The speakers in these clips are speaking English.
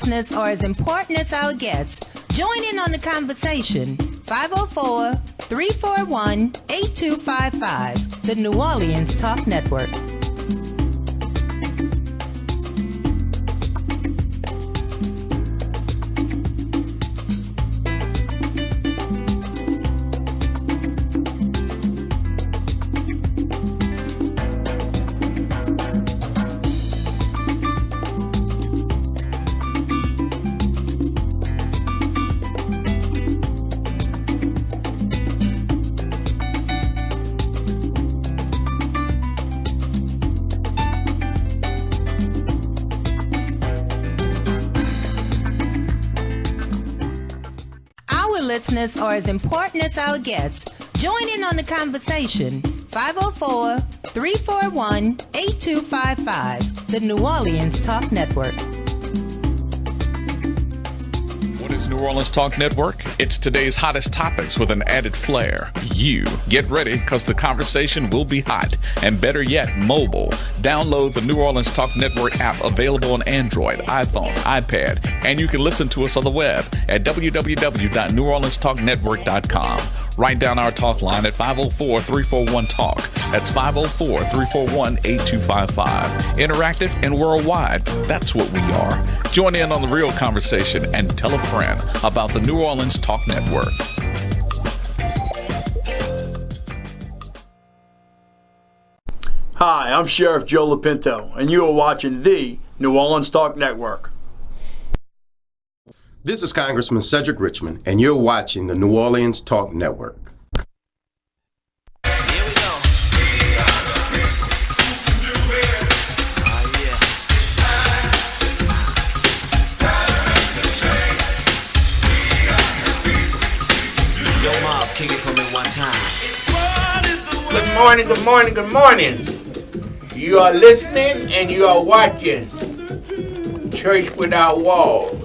listeners are as important as our guests. Join in on the conversation. 504-341-8255, the New Orleans Talk Network. Listeners are as important as our guests. Join in on the conversation. 504-341-8255, the New Orleans Talk Network. What is New Orleans Talk Network? It's today's hottest topics with an added flair. You get ready, because the conversation will be hot, and better yet, mobile. Download the New Orleans Talk Network app, available on Android, iPhone, iPad, and you can listen to us on the web at www.neworleanstalknetwork.com. Write down our talk line at 504-341-TALK. That's 504-341-8255. Interactive and worldwide. That's what we are. Join in on the real conversation and tell a friend about the New Orleans Talk Network. Hi, I'm Sheriff Joe Lapinto, and you are watching the New Orleans Talk Network. This is Congressman Cedric Richmond, and you're watching the New Orleans Talk Network. Good morning, good morning, good morning. You are listening and you are watching Church Without Walls.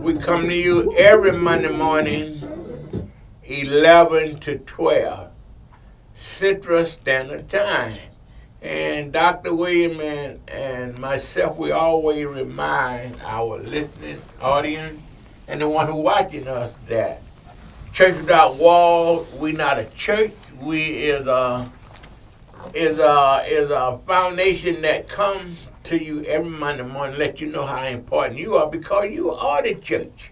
We come to you every Monday morning, 11 to 12, Central Standard Time. And Dr. William and myself, we always remind our listening audience and the one who watching us that Church Without Walls, we not a church. We is a foundation that comes to you every Monday morning, let you know how important you are, because you are the church.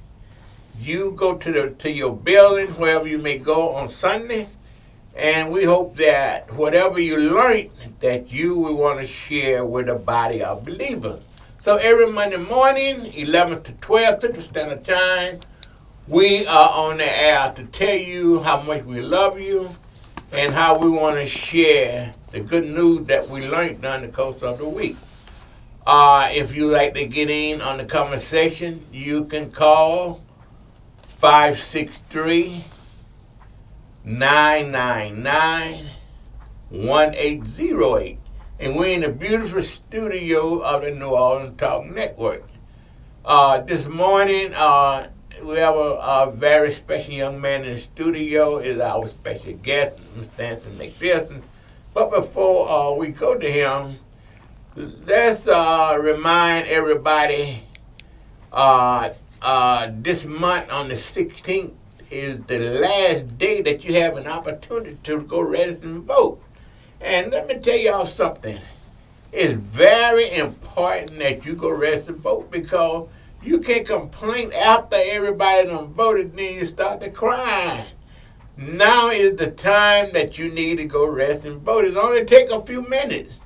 You go to your building, wherever you may go on Sunday, and we hope that whatever you learned, that you will want to share with the body of believers. So every Monday morning, 11 to 12 Central Standard Time, we are on the air to tell you how much we love you and how we want to share the good news that we learned during the course of the week. If you like to get in on the conversation, you can call 563-999-1808. And we're in the beautiful studio of the New Orleans Talk Network. This morning, we have a very special young man in the studio. Is our special guest, Mr. Anthony McPherson. But before we go to him, let's remind everybody this month on the 16th is the last day that you have an opportunity to go register and vote. And let me tell y'all something. It's very important that you go register and vote, because you can't complain after everybody done voted, then you start to cry. Now is the time that you need to go rest and vote. It only take a few minutes.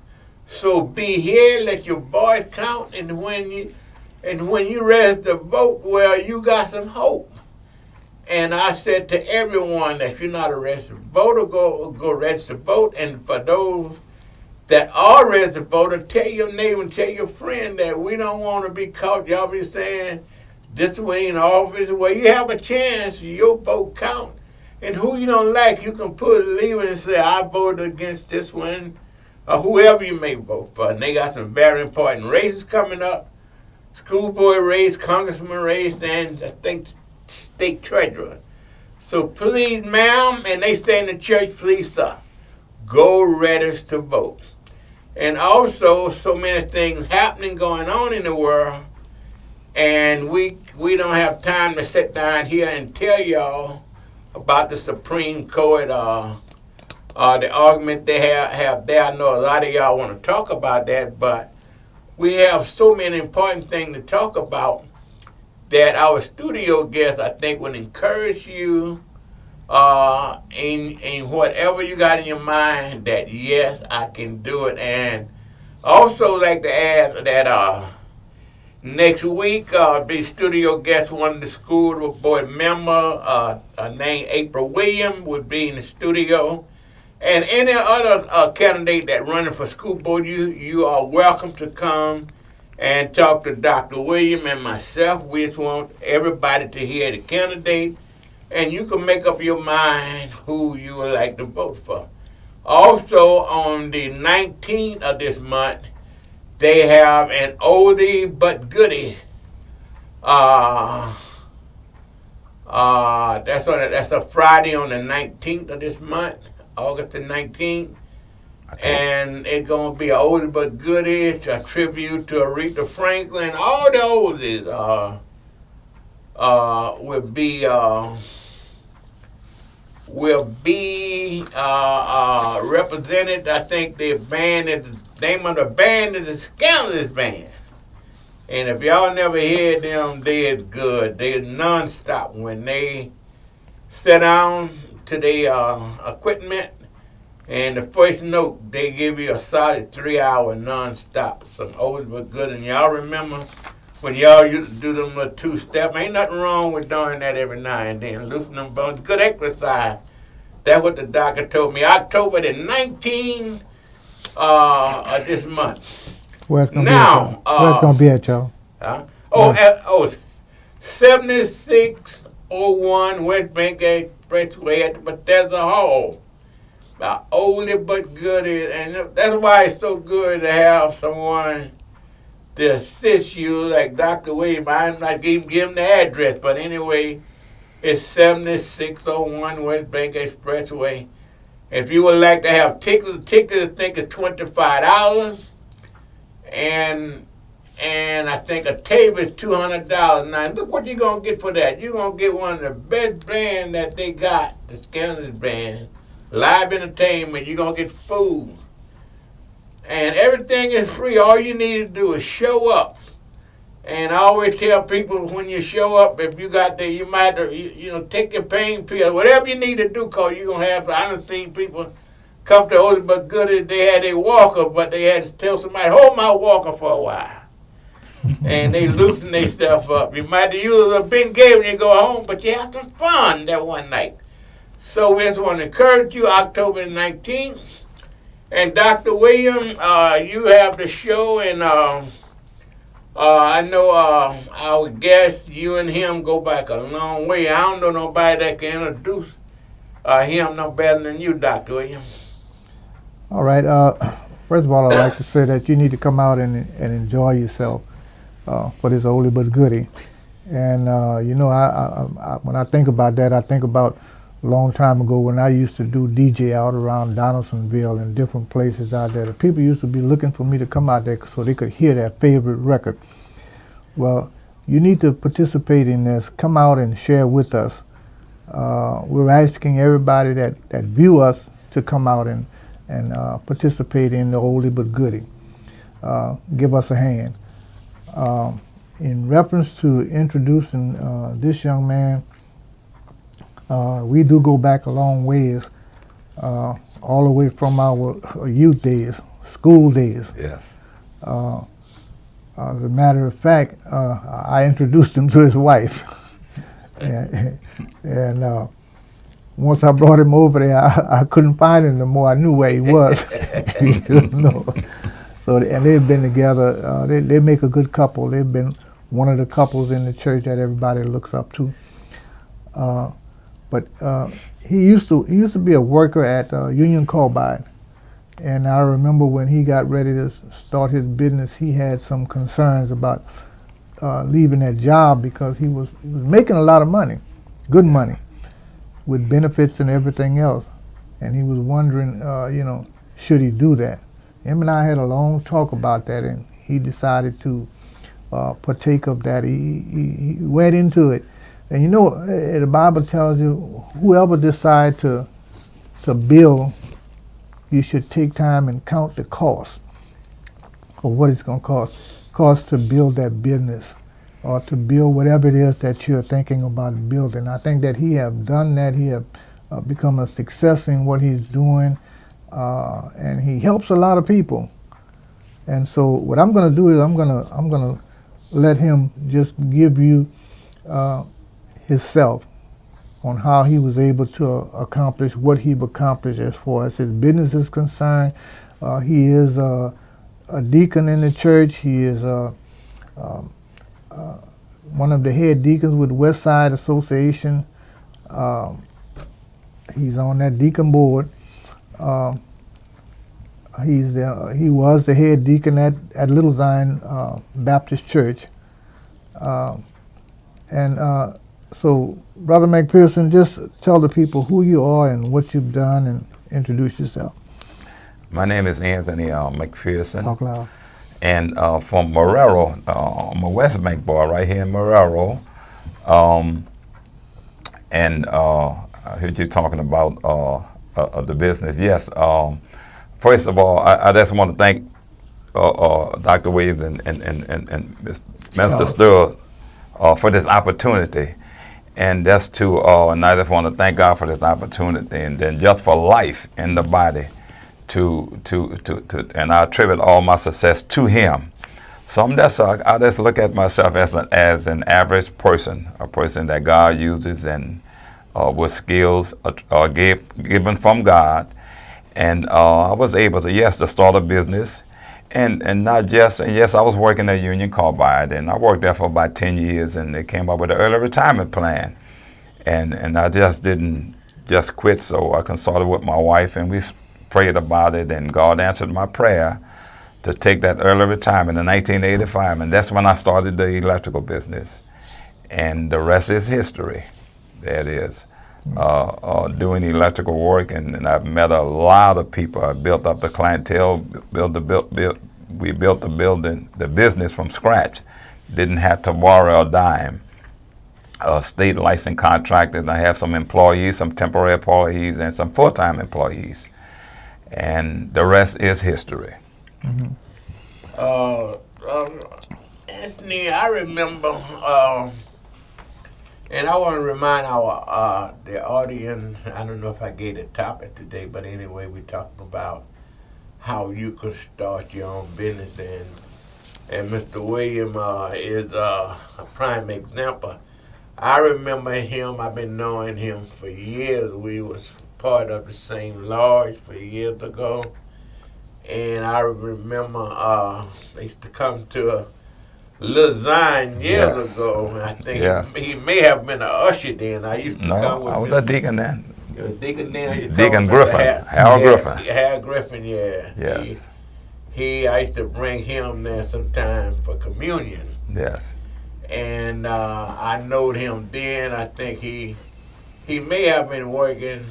So be here, let your voice count, and when you rest to vote, well, you got some hope. And I said to everyone that you're not a registered voter, go register vote. And for those that are registered voter, tell your neighbor and tell your friend that we don't want to be caught. Y'all be saying this way in office. Well, you have a chance. Your vote count. And who you don't like, you can put a leave and say, I voted against this one, or whoever you may vote for. And they got some very important races coming up. School board race, congressman race, and I think state treasurer. So please, ma'am, and they say in the church, please, sir, go register to vote. And also, so many things happening, going on in the world, And we don't have time to sit down here and tell y'all about the Supreme Court, the argument they have there. I know a lot of y'all want to talk about that, but we have so many important things to talk about that our studio guests, I think, would encourage you in whatever you got in your mind that, yes, I can do it. And also like to add that next week, the studio guest, one of the school board member named April Williams, would be in the studio. And any other candidate that running for school board, you are welcome to come and talk to Dr. Williams and myself. We just want everybody to hear the candidate, and you can make up your mind who you would like to vote for. Also, on the 19th of this month, they have an oldie but goodie. That's a Friday on the 19th of this month, August the 19th. And it's going to be an oldie but goodie, a tribute to Aretha Franklin. All the oldies will be represented. I think the name of the band is the Scandalous Band. And if y'all never heard them, they is good. They is non-stop. When they sit down to their equipment, and the first note, they give you a solid 3-hour non-stop. Some old but good. And y'all remember when y'all used to do them little two-step? Ain't nothing wrong with doing that every now and then. Loosen them bones. Good exercise. That's what the doctor told me. October the 19th of this month. Where's it going to be at, y'all? Huh? 7601 West Bank Expressway at the Bethesda Hall. Oldie but goodie, and that's why it's so good to have someone to assist you like Dr. Williams. I'm not even give him the address, but anyway, it's 7601 West Bank Expressway. If you would like to have tickets I think is $25, and I think a table is $200. Now look what you're gonna get for that. You're gonna get one of the best bands that they got, the Scandalous Band. Live entertainment, you're going to get food. And everything is free. All you need to do is show up. And I always tell people when you show up, if you got there, you might take your pain pill, whatever you need to do, because you're going to have, I done seen people come to Oldie but Goodie, they had a walker, but they had to tell somebody, hold my walker for a while. And they loosen themselves up. You might use a little Ben Gay when you go home, but you have some fun that one night. So we just want to encourage you, October 19th. And Dr. Williams, you have the show, and I know our guest, you and him go back a long way. I don't know nobody that can introduce him no better than you, Dr. Williams. All right. First of all, I'd like to say that you need to come out and enjoy yourself for this oldie but goodie. And, I when I think about that, I think about a long time ago when I used to do DJ out around Donaldsonville and different places out there. The people used to be looking for me to come out there so they could hear their favorite record. Well, you need to participate in this. Come out and share with us. We're asking everybody that view us to come out and participate in the oldie but goodie. Give us a hand. In reference to introducing this young man, we do go back a long ways, all the way from our youth days, school days. Yes. As a matter of fact, I introduced him to his wife. and once I brought him over there, I couldn't find him no more. I knew where he was. So, and they've been together. They make a good couple. They've been one of the couples in the church that everybody looks up to. But he used to be a worker at Union Carbide, and I remember when he got ready to start his business, he had some concerns about leaving that job because he was making a lot of money, good money, with benefits and everything else, and he was wondering, should he do that? Him and I had a long talk about that, and he decided to partake of that. He went into it. And you know, the Bible tells you, whoever decide to build, you should take time and count the cost of what it's going to cost to build that business, or to build whatever it is that you're thinking about building. I think that he have done that. He have become a success in what he's doing, and he helps a lot of people. And so what I'm going to do is I'm going to let him just give you himself on how he was able to accomplish what he accomplished as far as his business is concerned. He is a deacon in the church. He is one of the head deacons with West Side Association. He's on that deacon board. He was the head deacon at Little Zion Baptist Church. So, Brother McPherson, just tell the people who you are and what you've done, and introduce yourself. My name is Anthony McPherson. Talk loud. And from Marrero. I'm a West Bank boy right here in Marrero. I heard you talking about the business. Yes. First of all, I just want to thank Dr. Williams and Mr. Stewart for this opportunity. And I just want to thank God for this opportunity, and then just for life in the body, and I attribute all my success to him. So I just look at myself as an average person, a person that God uses and with skills given from God, and I was able to start a business. And yes, I was working at Union Carbide, and I worked there for about 10 years, and they came up with an early retirement plan. And I just didn't just quit, so I consulted with my wife, and we prayed about it, and God answered my prayer to take that early retirement in 1985, and that's when I started the electrical business. And the rest is history. There it is. Doing electrical work, and I've met a lot of people. I built up the clientele, we built the business from scratch. Didn't have to borrow a dime. State licensed contractors. I have some employees, some temporary employees, and some full-time employees. And the rest is history. Mm-hmm. Anthony, I remember, and I want to remind the audience, I don't know if I gave the topic today, but anyway, we're talking about how you could start your own business, and Mr. William is a prime example. I remember him. I've been knowing him for years. We was part of the same lodge for years ago, and I remember they used to come to Little Zion years ago. I think he may have been an usher then. I used to come with I was a deacon then. You was a deacon then? Deacon Griffin, Harold Griffin. Harold Griffin, yeah. Yes. I used to bring him there sometime for communion. Yes. And I knowed him then. I think he may have been working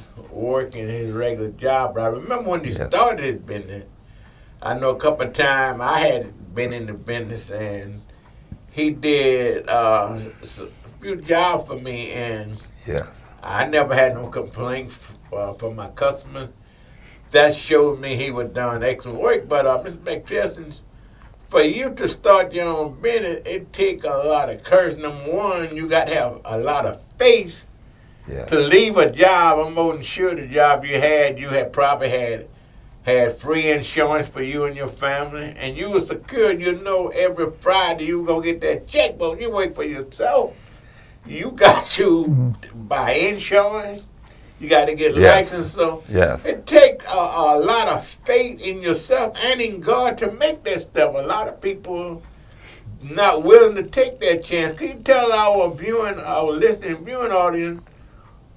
his regular job, but I remember when he started his business. I know a couple of times I had been in the business, and he did a few jobs for me, and I never had no complaints from my customers. That showed me he was doing excellent work. But Mr. McPherson, for you to start your own business, it takes a lot of courage. Number one, you got to have a lot of faith to leave a job. I'm more than sure the job you had probably had free insurance for you and your family, and you were secured. You know, every Friday you were going to get that check, but you work for yourself. You got to buy insurance. You got to get licensed. So it takes a lot of faith in yourself and in God to make that step. A lot of people not willing to take that chance. Can you tell our listening viewing audience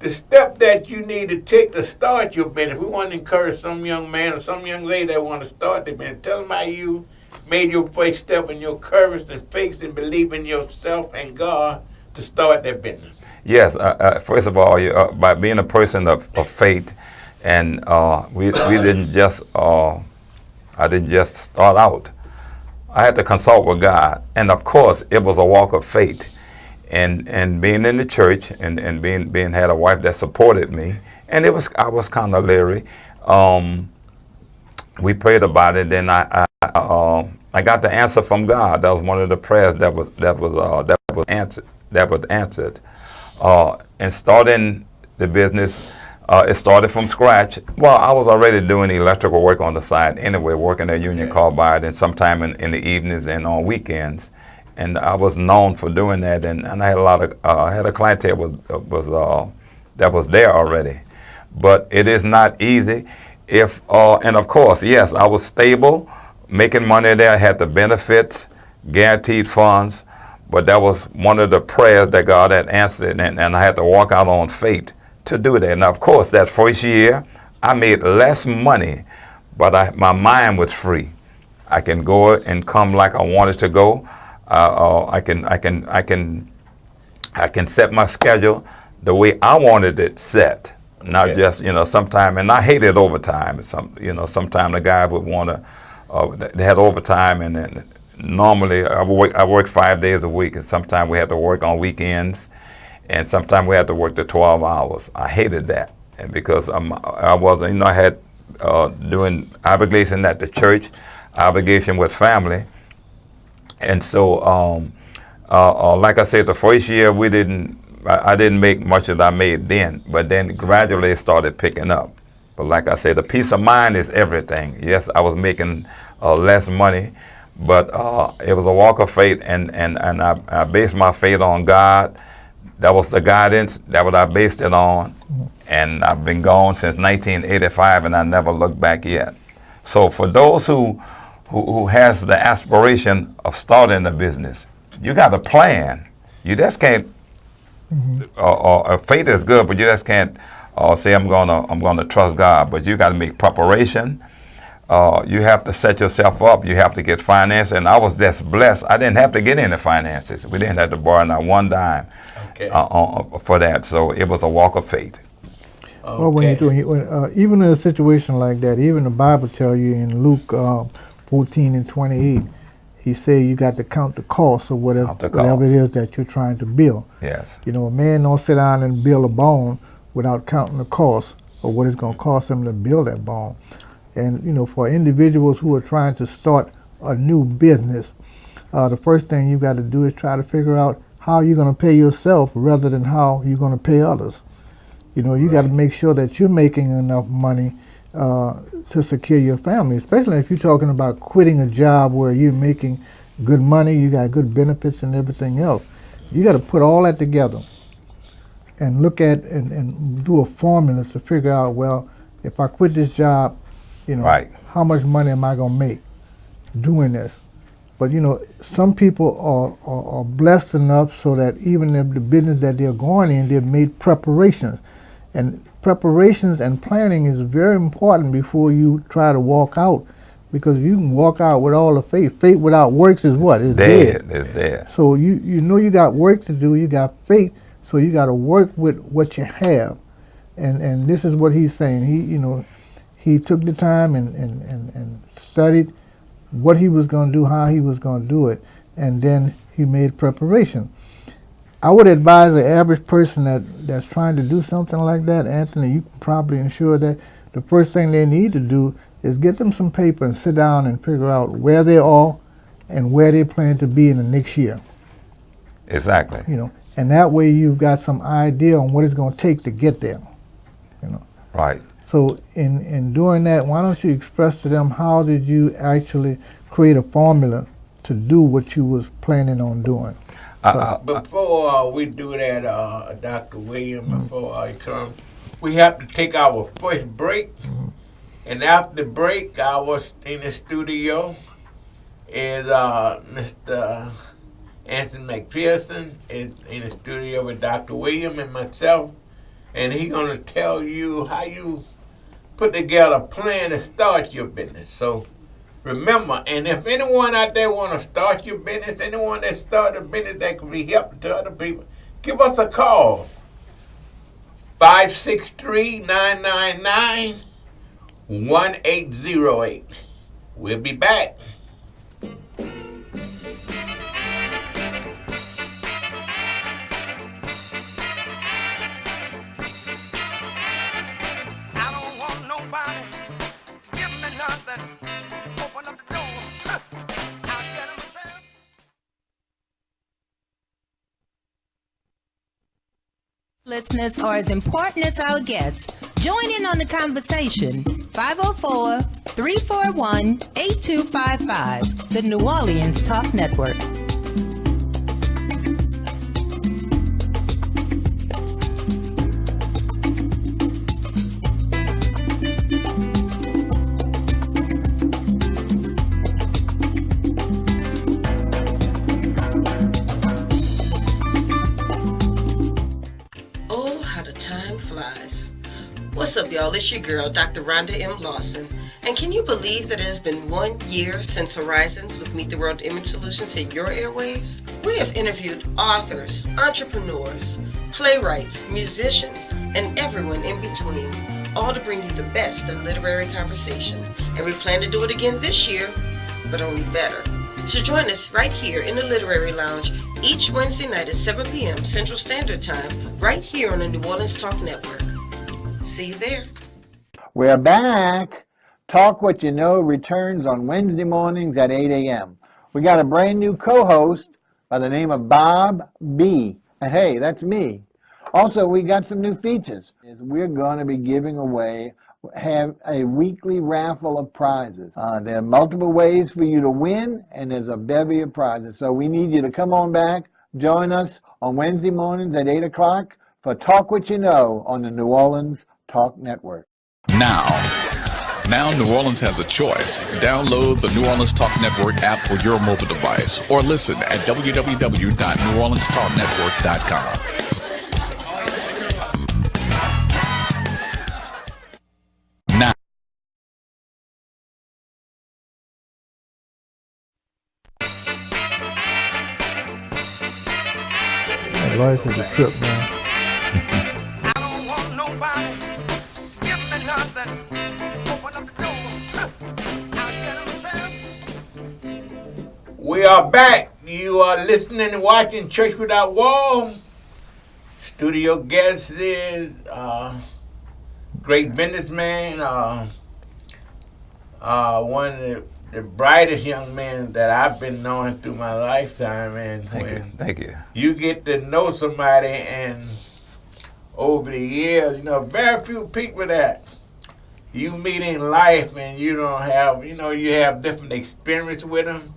the step that you need to take to start your business? We want to encourage some young man or some young lady that want to start their business. Tell them how you made your first step in your courage and faith and believe in yourself and God to start their business. Yes, first of all, by being a person of faith, and we didn't just, I didn't just start out. I had to consult with God, and of course, it was a walk of faith, and being in the church, and being had a wife that supported me, and I was kind of leery. We prayed about it, and I got the answer from God. That was one of the prayers that was answered. And starting the business, it started from scratch. Well, I was already doing electrical work on the side anyway, working at Union Carbide, and sometime in the evenings and on weekends. And I was known for doing that, and I had had a clientele that was there already. But it is not easy. And of course, yes, I was stable, making money there. I had the benefits, guaranteed funds, but that was one of the prayers that God had answered, and I had to walk out on faith to do that. Now, of course, that first year, I made less money, but my mind was free. I can go and come like I wanted to go. I can set my schedule the way I wanted it set. Not just, sometime, and I hated overtime. Sometime the guy would want to, they had overtime, and then normally I work 5 days a week, and sometimes we had to work on weekends, and sometimes we had to work the 12 hours. I hated that, and because I wasn't, I had doing obligation at the church, obligation with family, and so, like I said, the first year I didn't make much as I made then, but then gradually it started picking up. But like I said, the peace of mind is everything. Yes, I was making less money, but it was a walk of faith, and I based my faith on God. That was the guidance. That what I based it on, and I've been gone since 1985, and I never looked back yet. So for those who has the aspiration of starting a business, you got a plan. You just can't. Faith is good, but you just can't say I'm gonna trust God. But you got to make preparation. You have to set yourself up. You have to get finance. And I was just blessed. I didn't have to get any finances. We didn't have to borrow not one dime for that. So it was a walk of faith. Okay. Well, when even in a situation like that, even the Bible tells you in Luke 14 and 28. He said you got to count the cost of whatever it is that you're trying to build. Yes. A man don't sit down and build a barn without counting the cost of what it's going to cost him to build that barn. And, for individuals who are trying to start a new business, the first thing you got to do is try to figure out how you're going to pay yourself rather than how you're going to pay others. You got to make sure that you're making enough money to secure your family, especially if you're talking about quitting a job where you're making good money, you got good benefits and everything else. You got to put all that together and look at and do a formula to figure out, well, if I quit this job, how much money am I going to make doing this? But, some people are blessed enough so that even if the business that they're going in, they've made preparations. And preparations and planning is very important before you try to walk out, because you can walk out with all the faith. Faith without works is what? It's dead. It's dead. So you got work to do. You got faith, so you got to work with what you have. And this is what he's saying. He took the time and studied what he was going to do, how he was going to do it, and then he made preparation. I would advise the average person that's trying to do something like that, Anthony, you can probably ensure that the first thing they need to do is get them some paper and sit down and figure out where they are and where they plan to be in the next year. Exactly. And that way you've got some idea on what it's going to take to get there. Right. So in doing that, why don't you express to them how did you actually create a formula to do what you was planning on doing? Before we do that, Dr. William, before you come, we have to take our first break. And after the break, I was in the studio. Is Mr. Anthony McPherson is in the studio with Dr. William and myself, and he's gonna tell you how you put together a plan to start your business. So remember, and if anyone out there want to start your business, anyone that started a business that could be helpful to other people, give us a call. 563-999-1808. We'll be back. listeners are as important as our guests. Join in on the conversation. 504-341-8255. The New Orleans Talk Network. What's up, y'all? It's your girl, Dr. Rhonda M. Lawson. And can you believe that it has been 1 year since Horizons with Meet the World Image Solutions hit your airwaves? We have interviewed authors, entrepreneurs, playwrights, musicians, and everyone in between, all to bring you the best of literary conversation. And we plan to do it again this year, but only better. So join us right here in the Literary Lounge each Wednesday night at 7 p.m. Central Standard Time, right here on the New Orleans Talk Network. See you there. We're back. Talk What You Know returns on Wednesday mornings at 8 a.m. We got a brand new co-host by the name of Bob B. And hey, that's me. Also, we got some new features. We're going to be giving away, have a weekly raffle of prizes. There are multiple ways for you to win, and there's a bevy of prizes. So we need you to come on back, join us on Wednesday mornings at 8 o'clock for Talk What You Know on the New Orleans Talk Network. Now New Orleans has a choice. Download the New Orleans Talk Network app for your mobile device or listen at www.neworleanstalknetwork.com. Now. That voice is a trip, man. We are back. You are listening and watching Church Without Walls. Studio guest is great businessman, one of the brightest young men that I've been knowing through my lifetime. And Thank you. You get to know somebody, and over the years, very few people that you meet in life and you don't have, you have different experience with them.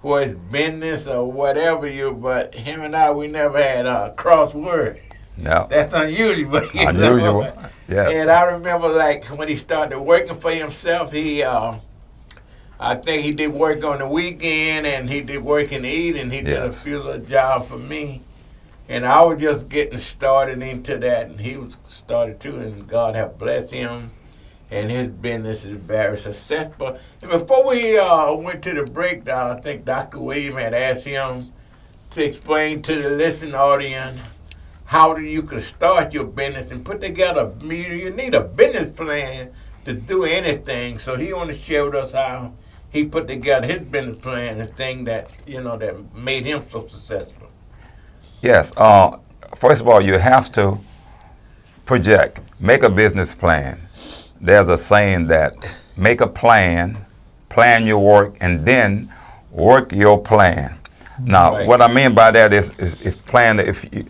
For his business or whatever but him and I, we never had a cross word. No. That's unusual. But, Unusual, yes. And I remember, when he started working for himself, I think he did work on the weekend, and he did work in the evening. He did a few little jobs for me. And I was just getting started into that, and he was started too, and God have blessed him. And his business is very successful. And before we went to the break, I think Dr. William had asked him to explain to the listening audience how you can start your business and put together. You need a business plan to do anything. So he want to share with us how he put together his business plan, the thing that that made him so successful. Yes. First of all, you have to project, make a business plan. There's a saying that make a plan your work, and then work your plan. Now, what I mean by that is plan. If you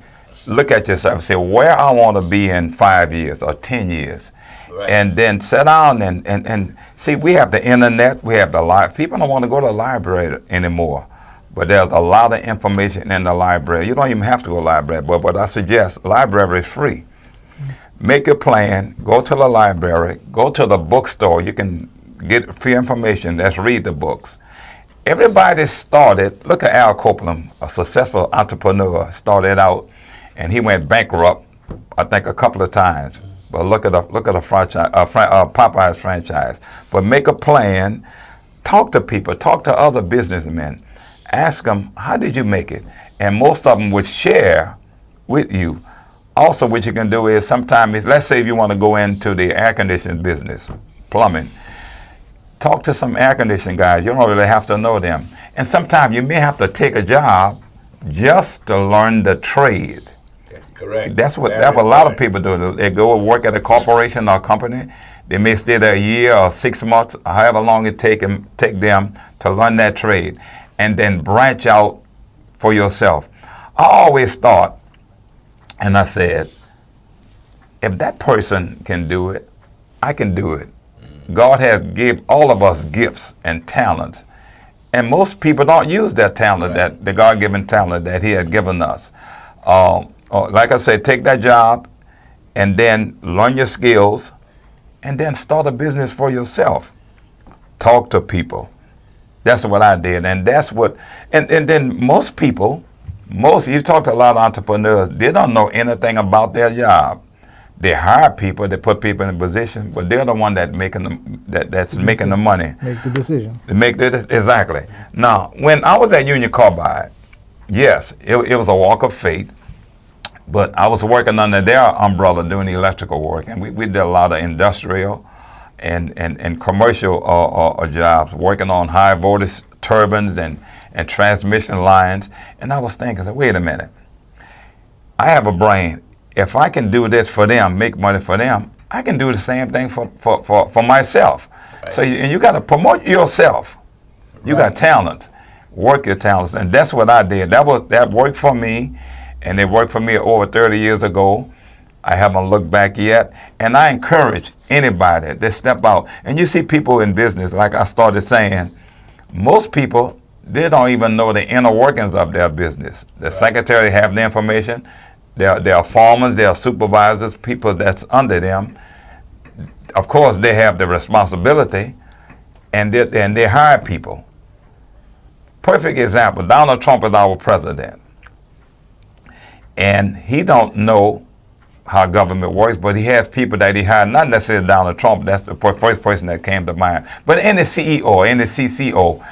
look at yourself and say, where I want to be in 5 years or 10 years, and then sit down and see, we have the internet, we have the library. People don't want to go to the library anymore, but there's a lot of information in the library. You don't even have to go to the library, but what I suggest, library is free. Make a plan, go to the library, go to the bookstore. You can get free information. Let's read the books. Everybody started, look at Al Copeland, a successful entrepreneur, started out, and he went bankrupt, I think, a couple of times. But look at a franchise, Popeye's franchise. But make a plan, talk to people, talk to other businessmen. Ask them, how did you make it? And most of them would share with you. Also, what you can do is sometimes, let's say if you want to go into the air conditioning business, plumbing, talk to some air conditioning guys. You don't really have to know them. And sometimes you may have to take a job just to learn the trade. That's correct. That's what a lot of people do. They go and work at a corporation or a company. They may stay there a year or 6 months, or however long it take them to learn that trade, and then branch out for yourself. I always thought, and I said, if that person can do it, I can do it. God has give all of us gifts and talents, and most people don't use that talent, that the God-given talent that He had given us. Like I said, take that job, and then learn your skills, and then start a business for yourself. Talk to people. That's what I did, and that's what. And then most people, you talk to a lot of entrepreneurs, they don't know anything about their job. They hire people, they put people in a position, but they're the one that's making the money. Make the decision. Exactly. Now, when I was at Union Carbide, yes, it was a walk of faith, but I was working under their umbrella doing the electrical work, and we did a lot of industrial and commercial jobs, working on high voltage turbines and transmission lines. And I was thinking, wait a minute, I have a brain. If I can do this for them, make money for them, I can do the same thing for myself. Right. So you got to promote yourself. You got talent, work your talents, and that's what I did. That worked for me, and it worked for me over 30 years ago. I haven't looked back yet, and I encourage anybody to step out. And you see people in business, like I started saying, most people, they don't even know the inner workings of their business. The secretary have the information. There are farmers, there are supervisors, people that's under them. Of course, they have the responsibility, and they hire people. Perfect example, Donald Trump is our president. And he don't know how government works, but he has people that he hired, not necessarily Donald Trump, that's the first person that came to mind, but any CEO, any CCO,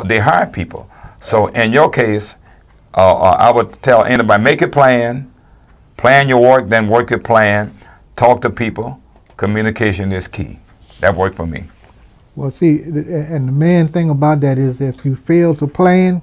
they hire people. So in your case, I would tell anybody, make a plan your work, then work your plan, talk to people. Communication is key. That worked for me. Well, see, and the main thing about that is if you fail to plan,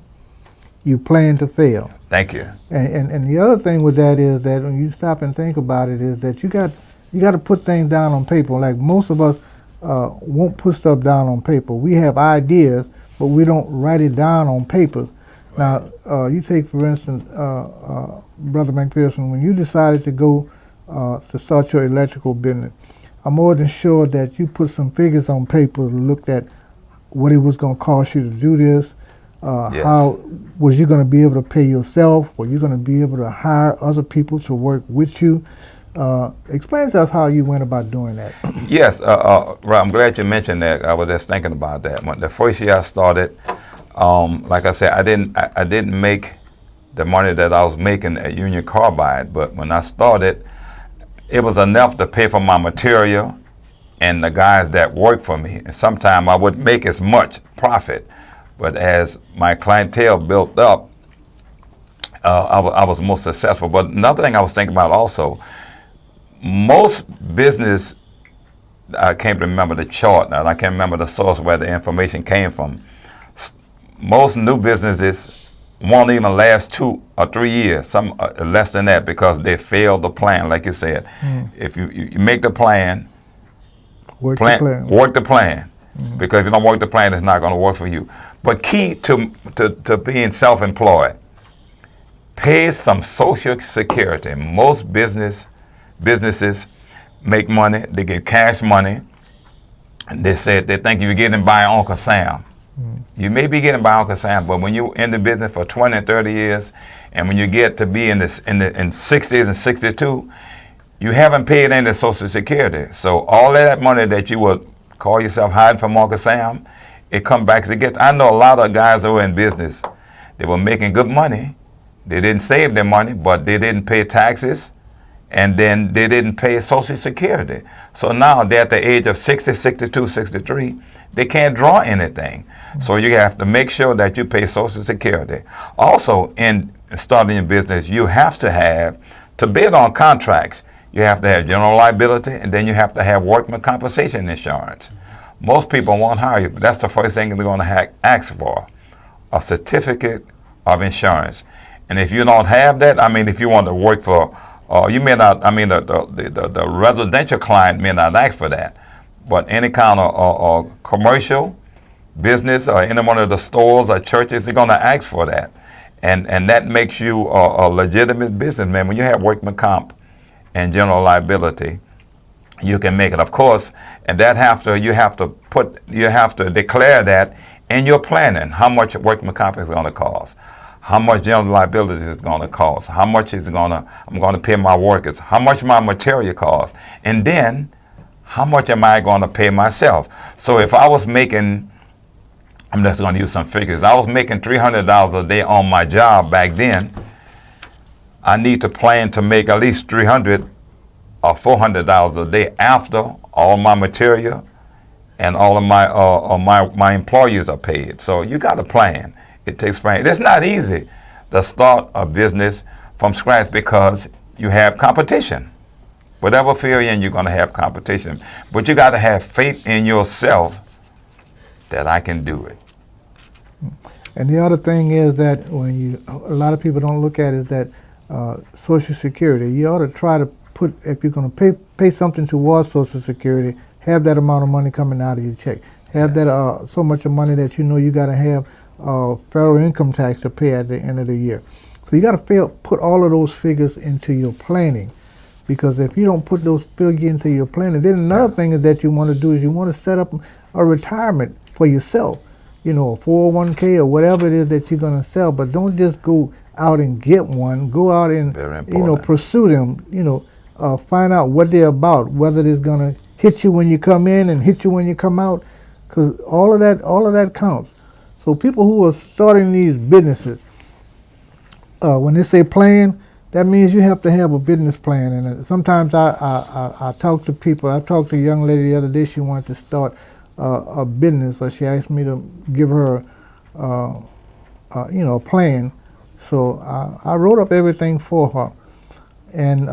you plan to fail. Thank you. And the other thing with that is that when you stop and think about it is that you got to put things down on paper. Like most of us won't put stuff down on paper. We have ideas, but we don't write it down on paper. Now, you take, for instance, Brother McPherson, when you decided to go to start your electrical business, I'm more than sure that you put some figures on paper, looked at what it was going to cost you to do this, yes. How was you going to be able to pay yourself, were you going to be able to hire other people to work with you? Explain to us how you went about doing that. Yes, I'm glad you mentioned that. I was just thinking about that. When the first year I started, like I said, I didn't make the money that I was making at Union Carbide, but when I started, it was enough to pay for my material and the guys that worked for me. And sometimes I wouldn't make as much profit, but as my clientele built up, I was more successful. But another thing I was thinking about also, most business, I can't remember the chart now, I can't remember the source where the information came from. Most new businesses won't even last 2 or 3 years, some less than that, because they failed the plan, like you said. If you make the plan, work the plan. Because if you don't work the plan, it's not going to work for you. But key to being self-employed, pay some Social Security. Most businesses make money, they get cash money, and they think you're getting by Uncle Sam. You may be getting by Uncle Sam, but when you're in the business for 20 and 30 years, and when you get to be in 60s and 62, you haven't paid any Social Security. So all of that money that you would call yourself hiding from Uncle Sam, it comes back as it gets. I know a lot of guys who were in business, they were making good money. They didn't save their money, but they didn't pay taxes, and then they didn't pay Social Security. So now they're at the age of 60, 62, 63, they can't draw anything. So you have to make sure that you pay Social Security. Also, in starting your business, you have to bid on contracts, you have to have general liability, and then you have to have workman compensation insurance. Most people won't hire you, but that's the first thing they're going to ask for, a certificate of insurance. And if you don't have that, I mean, if you want to work for, you may not, I mean, the residential client may not ask for that, but any kind of commercial business or any one of the stores or churches, they're going to ask for that. And that makes you a legitimate businessman when you have workman comp and general liability, you can make it. Of course, and that you have to declare that in your planning, how much workman comp is going to cost, how much general liability is going to cost, how much I'm going to pay my workers, how much my material costs, and then how much am I going to pay myself. So if I was making, I'm just going to use some figures, I was making $300 a day on my job back then, I need to plan to make at least $300 or $400 a day after all my material and all of my employees are paid. So you got to plan. It takes planning. It's not easy to start a business from scratch because you have competition. Whatever field you're in, you're going to have competition. But you got to have faith in yourself that I can do it. And the other thing is that a lot of people don't look at is that Social Security. You ought to try to put, if you're going to pay something towards Social Security, have that amount of money coming out of your check. Have that so much of money that you know you got to have federal income tax to pay at the end of the year. So you got to put all of those figures into your planning, because if you don't put those figures into your planning, then another thing is that you want to do is you want to set up a retirement for yourself, a 401k or whatever it is that you're going to sell. But don't just go out and get one. Go out and pursue them. Find out what they're about, whether it's going to hit you when you come in and hit you when you come out, because all of that counts. So people who are starting these businesses, when they say plan, that means you have to have a business plan. And sometimes I talk to people. I talked to a young lady the other day. She wanted to start a business, so she asked me to give her a plan. So I wrote up everything for her, and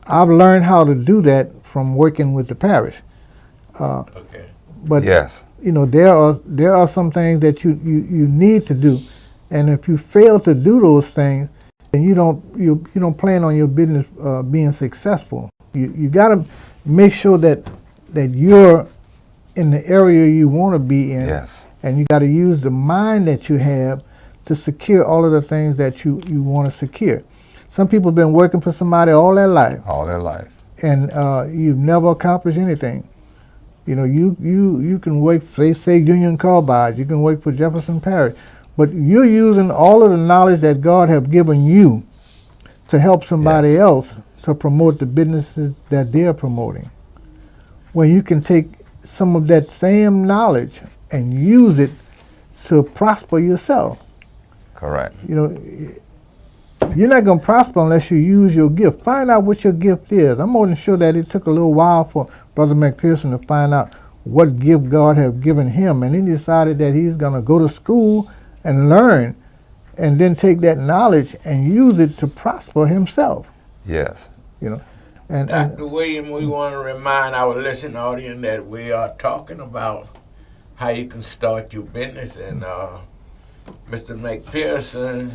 I've learned how to do that from working with the parish. Okay. But yes, there are some things that you need to do, and if you fail to do those things, then you don't plan on your business being successful. You got to make sure that you're in the area you want to be in, yes, and you got to use the mind that you have to secure all of the things that you want to secure. Some people have been working for somebody all their life. All their life. And you've never accomplished anything. You can work, say Union Carbide, you can work for Jefferson Parish, but you're using all of the knowledge that God have given you to help somebody else to promote the businesses that they're promoting. When you can take some of that same knowledge and use it to prosper yourself. Correct. You're not going to prosper unless you use your gift. Find out what your gift is. I'm more than sure that it took a little while for Brother McPherson to find out what gift God had given him, and he decided that he's going to go to school and learn, and then take that knowledge and use it to prosper himself. Yes. And Dr. William, we want to remind our listening audience that we are talking about how you can start your business, and Mr. McPherson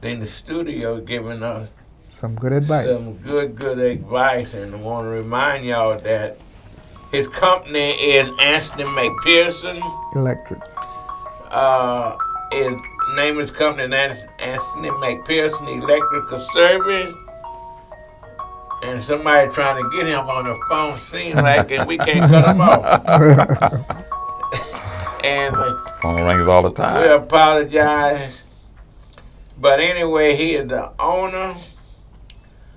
in the studio giving us some good advice. Some good advice, and I want to remind y'all that his company is Anthony McPherson Electric. His name of his company is Anthony McPherson Electrical Service. And somebody trying to get him on the phone seems like, and we can't cut him off. And phone rings all the time. We apologize. But anyway, he is the owner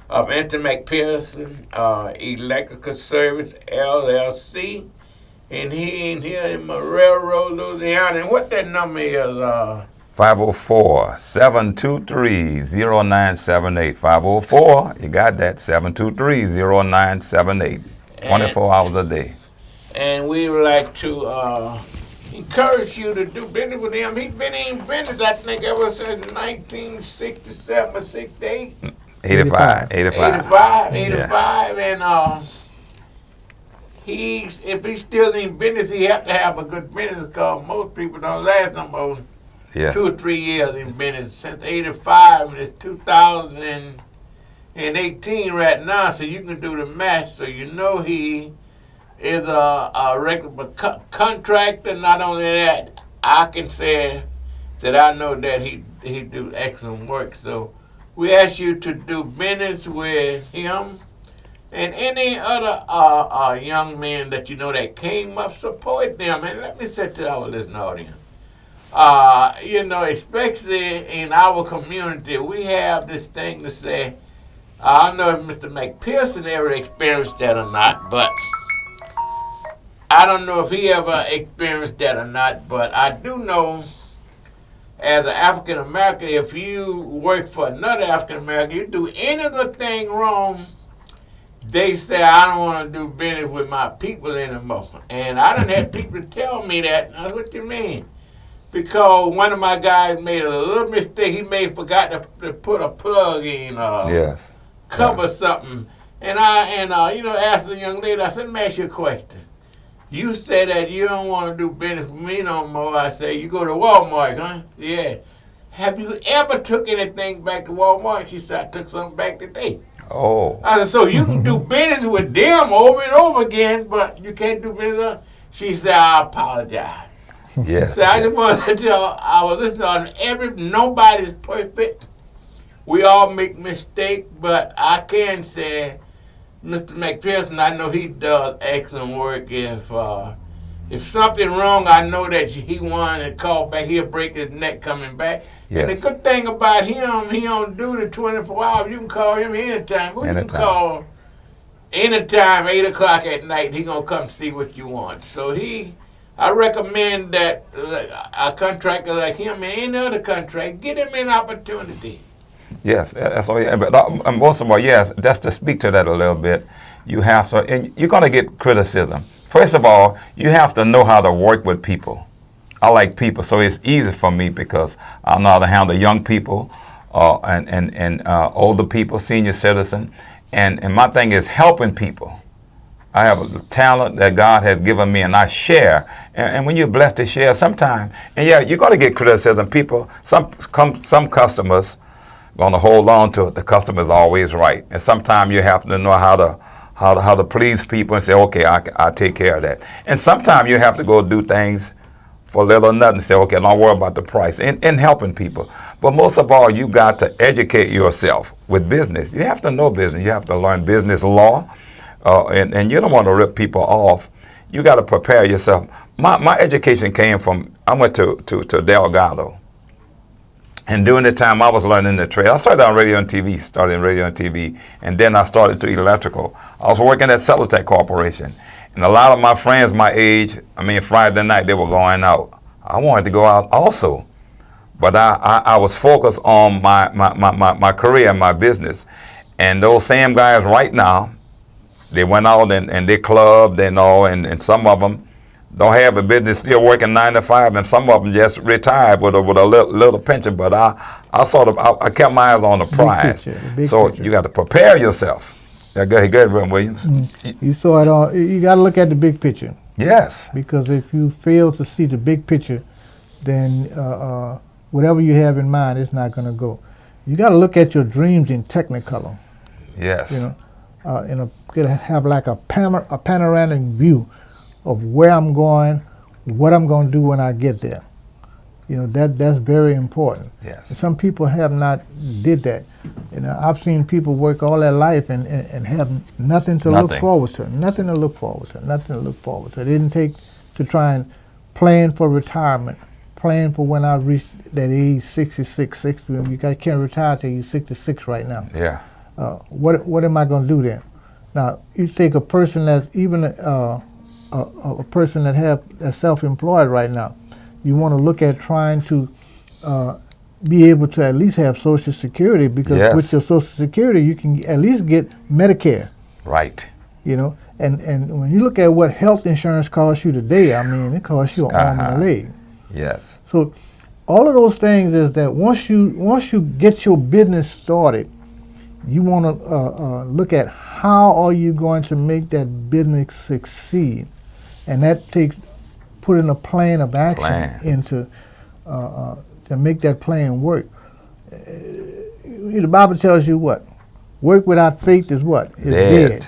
of Anthony McPherson Electrical Service, LLC. And he in here in Railroad, Louisiana. And what that number is? 504-723-0978. 504, you got that, 723-0978. 24 hours a day. And we would like to encourage you to do business with him. He's been in business, I think, ever since 1967, 68. 85. And if he's still in business, he have to have a good business, because most people don't last no more than 2 or 3 years in business. Since 85, and it's 2018 right now, so you can do the math. So he is a regular contractor. Not only that, I can say that I know that he do excellent work. So We ask you to do business with him and any other young men that you know that came up, support them. And let me say to our listening audience, especially in our community, we have this thing to say. I don't know if Mr. McPherson ever experienced that or not, but I don't know if he ever experienced that or not, but I do know as an African American, if you work for another African American, you do any other thing wrong, they say, I don't want to do business with my people anymore. And I done had people tell me that. Now, what you mean? Because one of my guys made a little mistake. He forgot to put a plug in, Yes. cover something. And I asked the young lady, I said, let me ask you a question. You say that you don't want to do business with me no more. I say, you go to Walmart, huh? Yeah. Have you ever took anything back to Walmart? She said, I took something back today. Oh. I said, so you can do business with them over and over again, but you can't do business? She said, I apologize. Yes. So I just want to tell our listeners, nobody's perfect. We all make mistakes, but I can say, Mr. McPherson, I know he does excellent work. If something wrong, I know that he wanted to call back. He'll break his neck coming back. Yes. And the good thing about him, he don't do the 24 hours. You can call him anytime. You can call anytime, 8 o'clock at night. He going to come see what you want. So I recommend that a contractor like him and any other contract, get him an opportunity. Yes, that's all. But most of all, yes, just to speak to that a little bit, you have to, and you're going to get criticism. First of all, you have to know how to work with people. I like people, so it's easy for me because I know how to handle young people and older people, senior citizen, and my thing is helping people. I have a talent that God has given me, and I share. And when you're blessed to share, sometimes, and yeah, you're going to get criticism. People, some customers going to hold on to it. The customer is always right, and sometimes you have to know how to please people and say, okay, I take care of that. And sometimes you have to go do things for little or nothing. Say, okay, don't worry about the price, and helping people. But most of all, you got to educate yourself with business. You have to know business. You have to learn business law, and you don't want to rip people off. You got to prepare yourself. My education came from, I went to Delgado. And during the time I was learning the trade, I started on radio and TV, and then I started to electrical. I was working at Celotech Corporation. And a lot of my friends my age, Friday night, they were going out. I wanted to go out also. But I was focused on my career and my business. And those same guys right now, they went out and they clubbed and all, and some of them don't have a business, still working 9 to 5, and some of them just retired with a little pension. But I kept my eyes on the prize. So you got to prepare yourself. Yeah, go ahead, Reverend Williams. You saw it all. You got to look at the big picture. Yes. Because if you fail to see the big picture, then whatever you have in mind is not going to go. You got to look at your dreams in Technicolor. Yes. Have like a panoramic view of where I'm going, what I'm going to do when I get there. That's very important. Yes. And some people have not did that. I've seen people work all their life and have nothing to look forward to. Nothing to look forward to. They didn't take to try and plan for retirement, plan for when I reach that age 66, 60. You can't retire till you're 66 right now. Yeah. What am I going to do then? Now, you take a person that's even a person that's self-employed right now. You want to look at trying to be able to at least have Social Security, because with your Social Security you can at least get Medicare. Right. And when you look at what health insurance costs you today, it costs you an arm and a leg. Yes. So all of those things is that once you get your business started, you want to look at how are you going to make that business succeed, and that takes putting a plan of action into to make that plan work. The Bible tells you what? Work without faith is what? Is dead.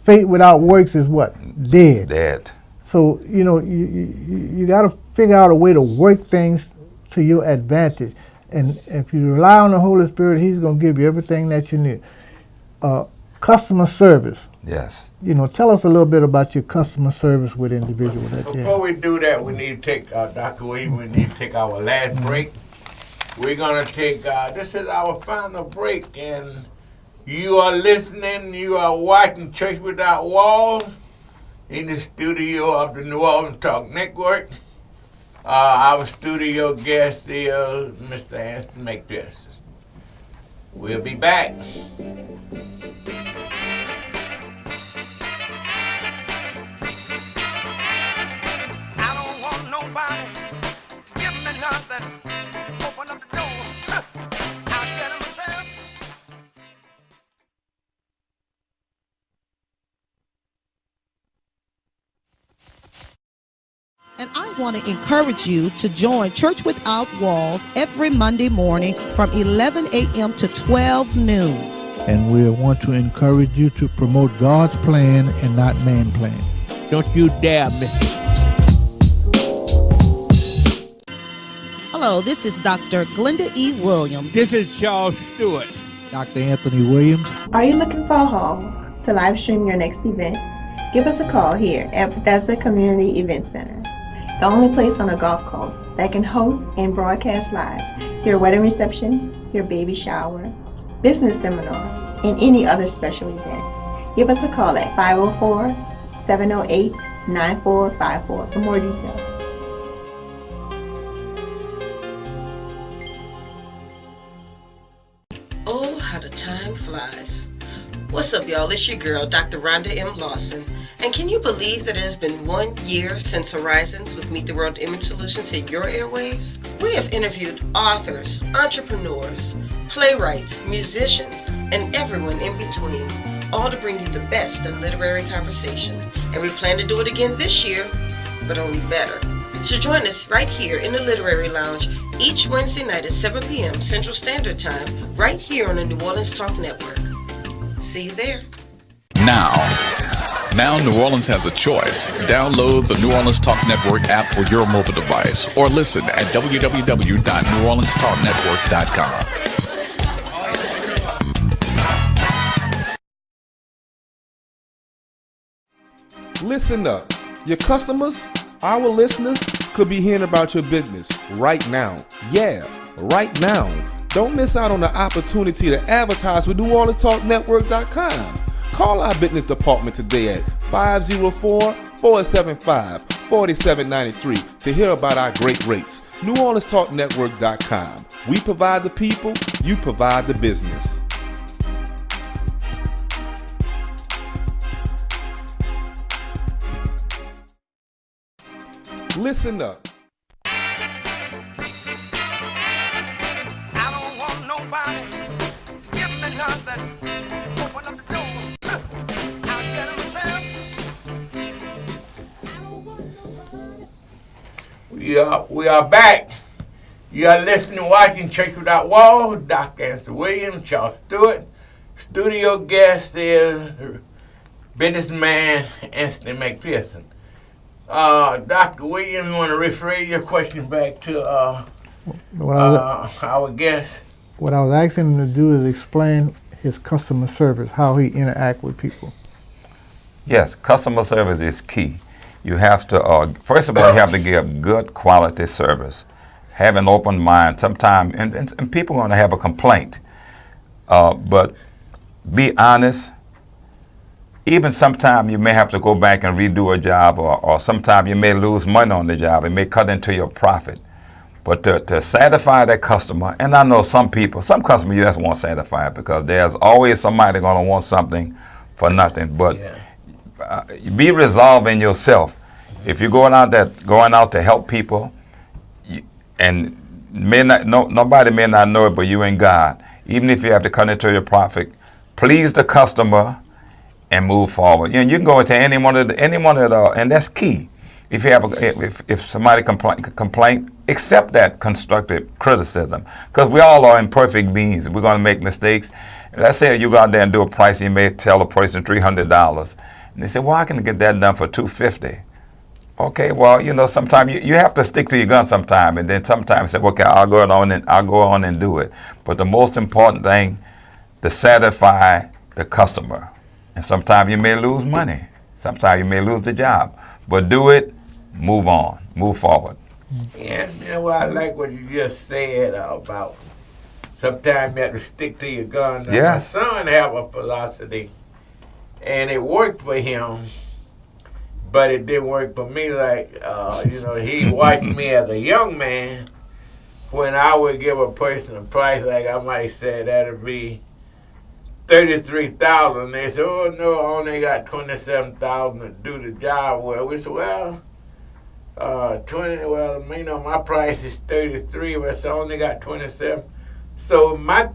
Faith without works is what? Dead. Dead. So you got to figure out a way to work things to your advantage. And if you rely on the Holy Spirit, He's going to give you everything that you need. Customer service. Yes. Tell us a little bit about your customer service with individuals. Before we do that, we need to take, Dr. Williams, we need to take our last break. We're going to take, this is our final break, and you are listening, you are watching Church Without Walls in the studio of the New Orleans Talk Network. Our studio guest is Mr. Anthony McPherson. We'll be back. I don't want nobody give me nothing. Open up the door. I'll get it myself. And I want to encourage you to join Church Without Walls every Monday morning from 11 a.m. to 12 noon. And we want to encourage you to promote God's plan and not man's plan. Don't you dare miss it. Hello, this is Dr. Glenda E. Williams. This is Charles Stewart. Dr. Anthony Williams. Are you looking for a home to live stream your next event? Give us a call here at Bethesda Community Event Center, the only place on the Gulf Coast that can host and broadcast live your wedding reception, your baby shower, business seminar, and any other special event. Give us a call at 504-708-9454 for more details. Oh, how the time flies. What's up, y'all? It's your girl, Dr. Rhonda M. Lawson. And can you believe that it has been 1 year since Horizons with Meet the World Image Solutions hit your airwaves? We have interviewed authors, entrepreneurs, playwrights, musicians, and everyone in between, all to bring you the best in literary conversation. And we plan to do it again this year, but only better. So join us right here in the Literary Lounge each Wednesday night at 7 p.m. Central Standard Time, right here on the New Orleans Talk Network. See you there. Now New Orleans has a choice. Download the New Orleans Talk Network app for your mobile device or listen at www.neworleanstalknetwork.com. Listen up. Your customers, our listeners, could be hearing about your business right now. Yeah, right now. Don't miss out on the opportunity to advertise with NewOrleansTalkNetwork.com. Call our business department today at 504-475-4793 to hear about our great rates. NewOrleansTalkNetwork.com. We provide the people, you provide the business. Listen up. I don't want nobody give me nothing. Open up the door. I'll get it myself. We are back. You are listening and watching Church Without Walls. Dr. Anthony Williams, Charles Stewart. Studio guest is Businessman Anthony McPherson. Dr. Williams, you want to rephrase your question back to our guest? What I was asking him to do is explain his customer service, how he interact with people. Yes, customer service is key. You have to, first of all, you have to give good quality service. Have an open mind. Sometimes, and people are going to have a complaint, but be honest. Even sometimes you may have to go back and redo a job, or sometimes you may lose money on the job. It may cut into your profit. But to satisfy that customer, and I know some customers you just won't satisfy because there's always somebody going to want something for nothing. But be resolved in yourself. If you're going out to help people, and nobody may not know it, but you and God, even if you have to cut into your profit, please the customer and move forward. You can go into any one of and that's key. If you have if somebody complain, accept that constructive criticism, because we all are imperfect beings. We're going to make mistakes. Let's say you go out there and do a price, you may tell a person $300, and they say, "Well, I can get that done for $250." Okay, well, sometimes you have to stick to your gun sometime, and then sometimes say, okay, I'll go on and do it. But the most important thing, to satisfy the customer. And sometimes you may lose money. Sometimes you may lose the job. But do it, move on, move forward. Yes, I like what you just said about sometimes you have to stick to your gun. Yes. My son have a philosophy, and it worked for him. But it didn't work for me. He watched me as a young man. When I would give a person a price, like I might say that'd be $33,000. They said, "Oh no, I only got $27,000 to do the job." Well, we said, "Well, my price is $33, but I only got $27." So my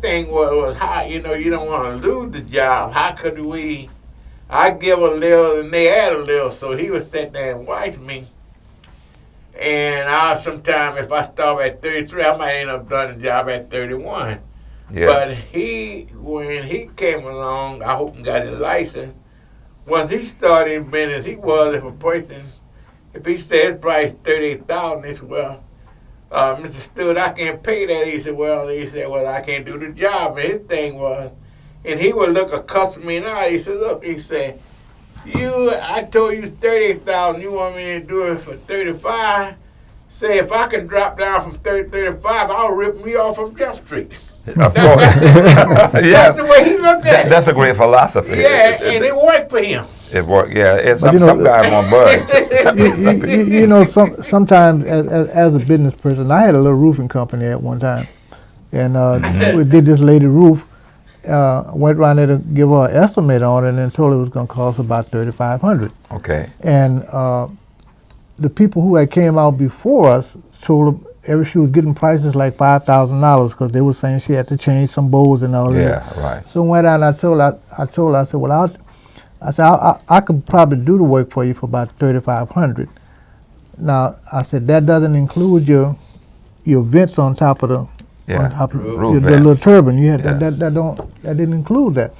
thing was how you don't want to lose the job. How could we? I give a little and they add a little, so he would sit there and watch me. And sometimes if I start at 33, I might end up doing the job at 31. Yes. But when he came along, I hope he got his license. Once he started in business, if he said his price $38,000, he said, "Well, Mr. Stewart, I can't pay that." He said, "Well, I can't do the job." And his thing was, and he would look a customer in the eye. He said, "Look," he said, I told you $38,000. You want me to do it for $35? Say, if I can drop down from 35, I'll rip me off from Jump Street." Of course. Yes. That's the way he looked at it. That's a great philosophy. Yeah, and it worked for him. It worked. Yeah, some guys won't budge. Sometimes as a business person, I had a little roofing company at one time, and we did this lady roof. Went around there to give her an estimate on it, and then told her it was going to cost about $3,500. Okay. And the people who had came out before us told her she was getting prices like $5,000 because they were saying she had to change some bowls and all that. Yeah, right. So I went out and I told her, I said, well, I could probably do the work for you for about $3,500. Now, I said, that doesn't include your vents on top of the little turbine. That didn't include that.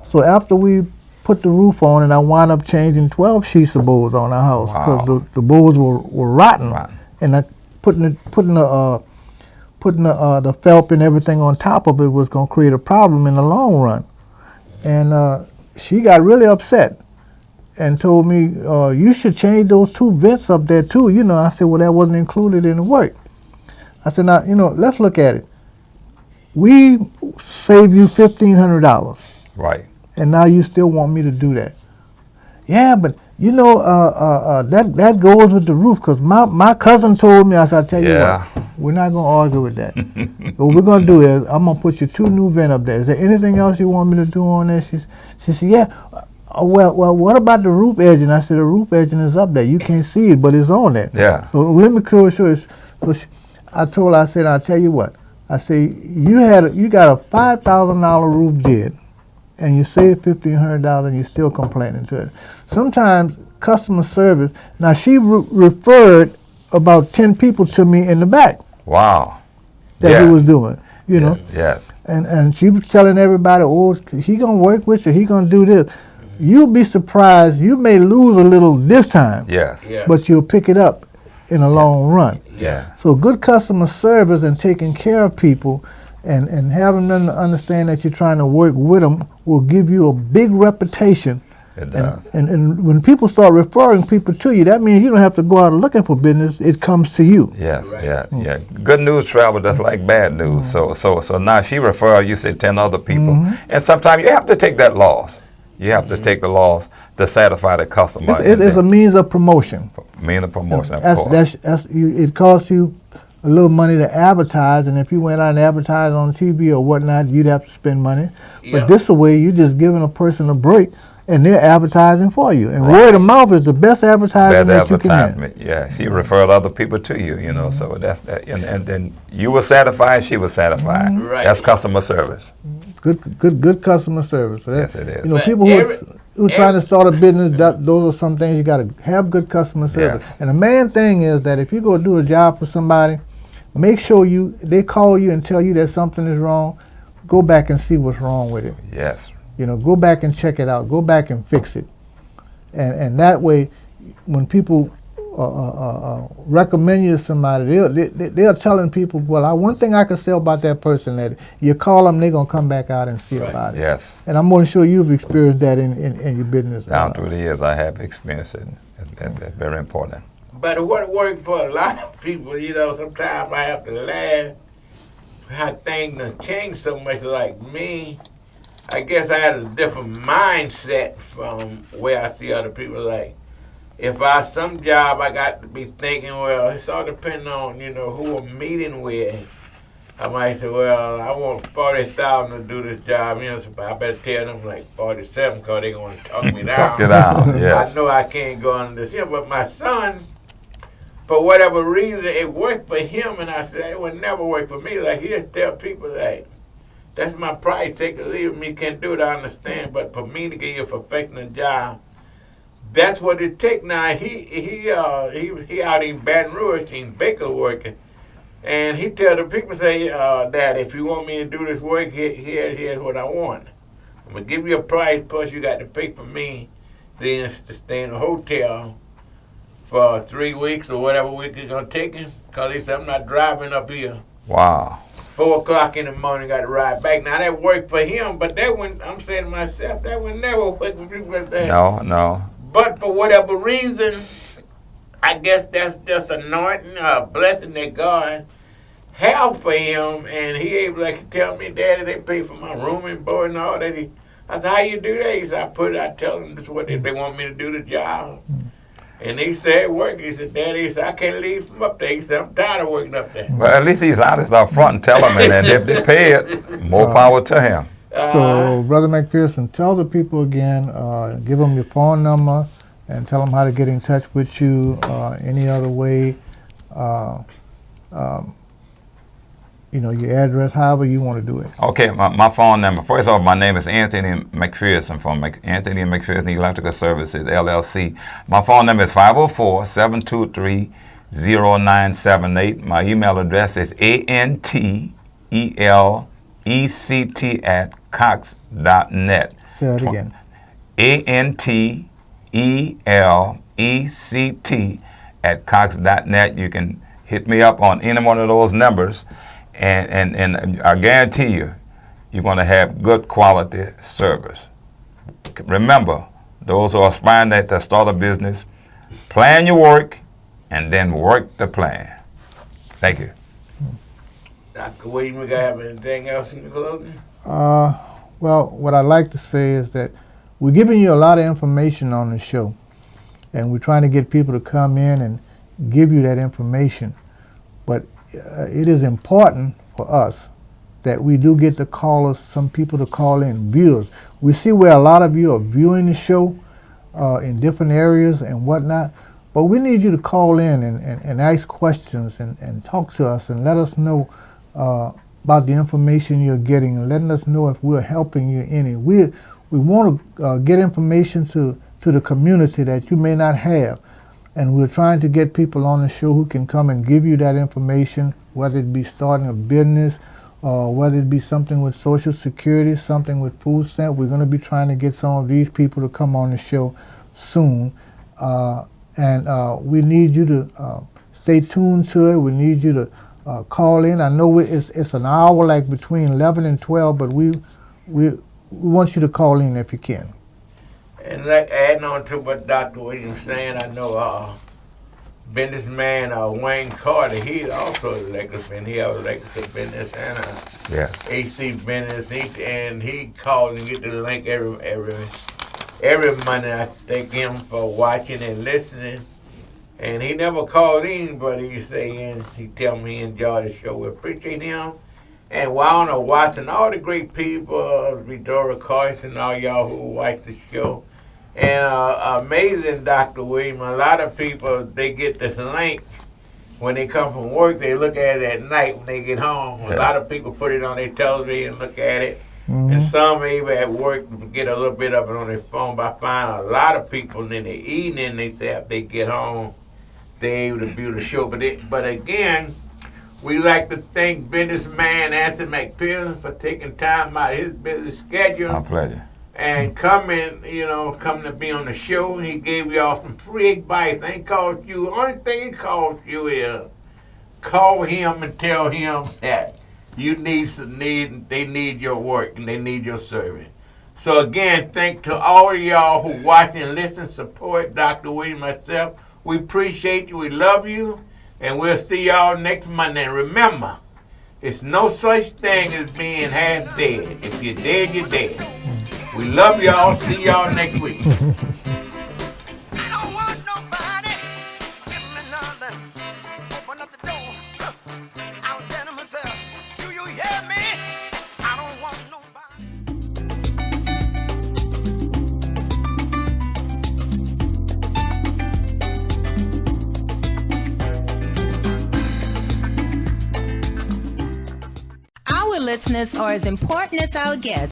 So after we put the roof on, and I wound up changing 12 sheets of bowls on our house because the bowls were rotten, and I putting the felt and everything on top of it was going to create a problem in the long run. And she got really upset and told me, "You should change those 2 vents up there too." I said, "Well, that wasn't included in the work." I said, "Now, let's look at it. We saved you $1,500. Right. And now you still want me to do that." "Yeah, but that goes with the roof because my cousin told me." I said, "I'll tell you what, we're not going to argue with that. What we're going to do is I'm going to put you 2 new vents up there. Is there anything else you want me to do on there?" She said, "Yeah. Well, what about the roof edging?" I said, "The roof edging is up there. You can't see it, but it's on there." Yeah. So let me clear it. I told her, I said, "I'll tell you what. I say you got a $5,000 roof bid, and you saved $1,500, and you're still complaining to it." Sometimes customer service. Now she referred about 10 people to me in the back. Wow. That he was doing. Yes. And she was telling everybody, "Oh, he gonna work with you. He gonna do this." You'll be surprised. You may lose a little this time. Yes. But you'll pick it up in the long run. Yeah. So good customer service and taking care of people and having them to understand that you're trying to work with them will give you a big reputation. It does. And when people start referring people to you, that means you don't have to go out looking for business. It comes to you. Yes, yeah. Good news travels just like bad news. So now she referred, you said 10 other people. And sometimes you have to take that loss. You have to take the loss to satisfy the customer. It's a means of promotion. Means of promotion, of course. It costs you a little money to advertise, and if you went out and advertised on TV or whatnot, you'd have to spend money. But this way, you're just giving a person a break, and they're advertising for you. And word of mouth is the best advertisement that you can have. Yeah, she referred other people to you, so that's that. And then you were satisfied, she was satisfied. Right. That's customer service. Good customer service. So yes, it is. People who are trying to start a business, those are some things you got to have good customer service. Yes. And the main thing is that if you go do a job for somebody, make sure they call you and tell you that something is wrong. Go back and see what's wrong with it. Yes. Go back and check it out. Go back and fix it. And that way when people recommend you to somebody, they're telling people, well, one thing I can say about that person, that you call them, they're going to come back out and see about it. Yes. And I'm more sure you've experienced that in your business. Down through the years, I have experienced it. That's very important. But what worked for a lot of people, you know, sometimes I have to laugh how things have changed so much. Like me, I guess I had a different mindset from where I see other people. Like, if some job I got to be thinking, well, it's all depending on, you know, who I'm meeting with. I might say, well, I want 40,000 to do this job, you know, so I better tell them like 47 because they're going to talk me down. Talk you down, yes. I know I can't go under this here, but my son, for whatever reason, it worked for him, and I said, it would never work for me. Like, he just tell people, like, that's my pride, take or leave me, can't do it, I understand, but for me to get you perfecting a job, that's what it takes now. He out in Baton Rouge, in Baker working. And he tell the people, say, that if you want me to do this work, here's what I want. I'm going to give you a price, plus you got to pay for me then to stay in a hotel for 3 weeks or whatever week it's going to take him. Because he said, I'm not driving up here. Wow. 4 o'clock in the morning, got to ride back. Now, that worked for him, but that one, I'm saying to myself, that would never work for people like that. No. But for whatever reason, I guess that's just anointing, a blessing that God have for him, and he able to tell me, Daddy, they pay for my room and board and all that. I said, how you do that? He said, I tell them this is what they want me to do the job. And he said, work. He said, Daddy, he said, I can't leave from up there. He said, I'm tired of working up there. Well, at least he's honest up front and tell them, and if they pay it, more power to him. So, Brother McPherson, tell the people again, give them your phone number, and tell them how to get in touch with you any other way. You know, your address, however you want to do it. Okay, my phone number. First off, my name is Anthony McPherson from Anthony McPherson Electrical Services, LLC. My phone number is 504-723-0978. My email address is antelect@cox.net. Say that again. antelect@cox.net. You can hit me up on any one of those numbers. And I guarantee you're going to have good quality service. Remember, those who are aspiring to start a business, plan your work and then work the plan. Thank you. Dr. Williams, we got to have anything else in the closing? Well, what I'd like to say is that we're giving you a lot of information on the show, and we're trying to get people to come in and give you that information. But it is important for us that we do get the callers, some people to call in, viewers. We see where a lot of you are viewing the show in different areas and whatnot, but we need you to call in and ask questions and talk to us and let us know about the information you're getting and letting us know if we're helping you any. We want to get information to the community that you may not have. And we're trying to get people on the show who can come and give you that information, whether it be starting a business, or whether it be something with Social Security, something with food stamp. We're going to be trying to get some of these people to come on the show soon. And we need you to stay tuned to it. We need you to call in. I know it's an hour, like between 11 and 12, but we want you to call in if you can. And like adding on to what Dr. Williams saying, I know businessman Wayne Carter, he's also a legacy, and he has a legacy business and AC business, and he calls and get the link every Monday. I thank him for watching and listening. And he never called in, but he tell me he enjoyed the show. We appreciate him. And while I'm watching all the great people, Vidora Carson, all y'all who watch the show, and amazing Dr. Williams, a lot of people, they get this link when they come from work. They look at it at night when they get home. A lot of people put it on their television and look at it. Mm-hmm. And some even at work get a little bit of it on their phone. But I find a lot of people in the evening, they say after they get home, they're able to view the show. But again, we like to thank Businessman Anthony McPherson for taking time out of his busy schedule. My pleasure. and come to be on the show. He gave y'all some free advice. Ain't cost you. Only thing it cost you is call him and tell him that they need your work and they need your service. So again, thank to all of y'all who watch and listen, support Dr. William and myself. We appreciate you. We love you. And we'll see y'all next Monday. And remember, it's no such thing as being half dead. If you're dead, you're dead. We love y'all. See y'all next week. Our listeners are as important as our guests.